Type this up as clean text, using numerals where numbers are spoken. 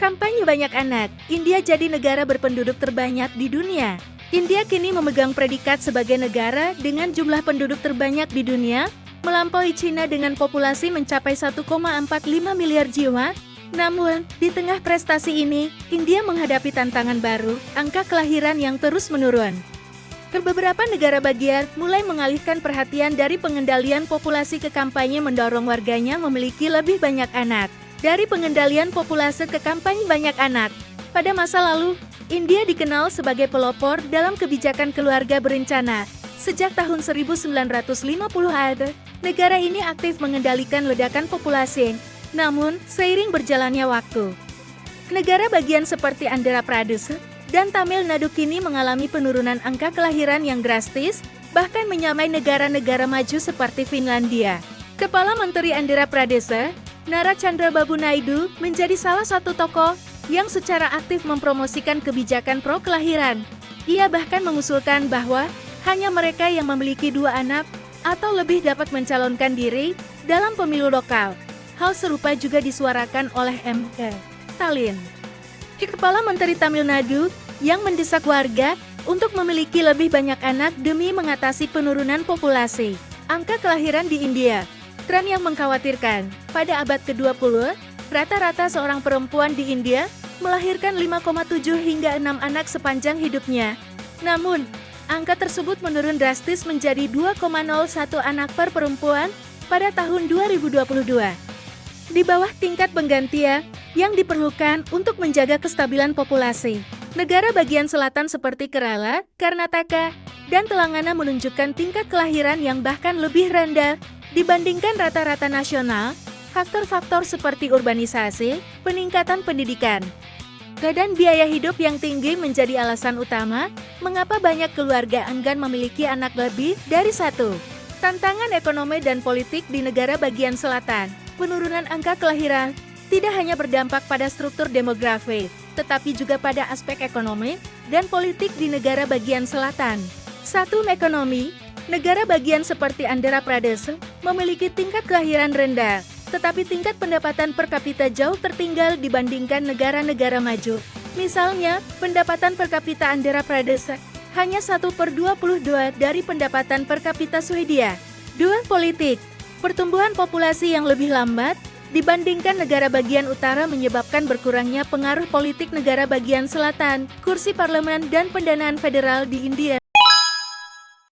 Kampanye banyak anak, India jadi negara berpenduduk terbanyak di dunia. India kini memegang predikat sebagai negara dengan jumlah penduduk terbanyak di dunia, melampaui China dengan populasi mencapai 1,45 miliar jiwa. Namun, di tengah prestasi ini, India menghadapi tantangan baru, angka kelahiran yang terus menurun. Beberapa negara bagian mulai mengalihkan perhatian dari pengendalian populasi ke kampanye mendorong warganya memiliki lebih banyak anak. Dari pengendalian populasi ke kampanye banyak anak, pada masa lalu, India dikenal sebagai pelopor dalam kebijakan keluarga berencana. Sejak tahun 1950-an, negara ini aktif mengendalikan ledakan populasi. Namun, seiring berjalannya waktu, negara bagian seperti Andhra Pradesh dan Tamil Nadu kini mengalami penurunan angka kelahiran yang drastis, bahkan menyamai negara-negara maju seperti Finlandia. Kepala Menteri Andhra Pradesh, Nara Chandrababu Naidu, menjadi salah satu tokoh yang secara aktif mempromosikan kebijakan pro-kelahiran. Ia bahkan mengusulkan bahwa hanya mereka yang memiliki 2 anak atau lebih dapat mencalonkan diri dalam pemilu lokal. Hal serupa juga disuarakan oleh M.K. Stalin, Kepala Menteri Tamil Nadu, yang mendesak warga untuk memiliki lebih banyak anak demi mengatasi penurunan populasi. Angka kelahiran di India, tren yang mengkhawatirkan. Pada abad ke-20, rata-rata seorang perempuan di India melahirkan 5,7 hingga 6 anak sepanjang hidupnya. Namun, angka tersebut menurun drastis menjadi 2,01 anak per perempuan pada tahun 2022. Di bawah tingkat penggantian yang diperlukan untuk menjaga kestabilan populasi. Negara bagian selatan seperti Kerala, Karnataka, dan Telangana menunjukkan tingkat kelahiran yang bahkan lebih rendah dibandingkan rata-rata nasional. Faktor-faktor seperti urbanisasi, peningkatan pendidikan, dan biaya hidup yang tinggi menjadi alasan utama mengapa banyak keluarga enggan memiliki anak lebih dari 1. Tantangan ekonomi dan politik di negara bagian selatan. Penurunan angka kelahiran tidak hanya berdampak pada struktur demografi, tetapi juga pada aspek ekonomi dan politik di negara bagian selatan. 1. Ekonomi. Negara bagian seperti Andhra Pradesh memiliki tingkat kelahiran rendah, tetapi tingkat pendapatan per kapita jauh tertinggal dibandingkan negara-negara maju. Misalnya, pendapatan per kapita Andhra Pradesh hanya 1/22 dari pendapatan per kapita Swedia. 2. Politik. Pertumbuhan populasi yang lebih lambat dibandingkan negara bagian utara menyebabkan berkurangnya pengaruh politik negara bagian selatan, kursi parlemen dan pendanaan federal di India.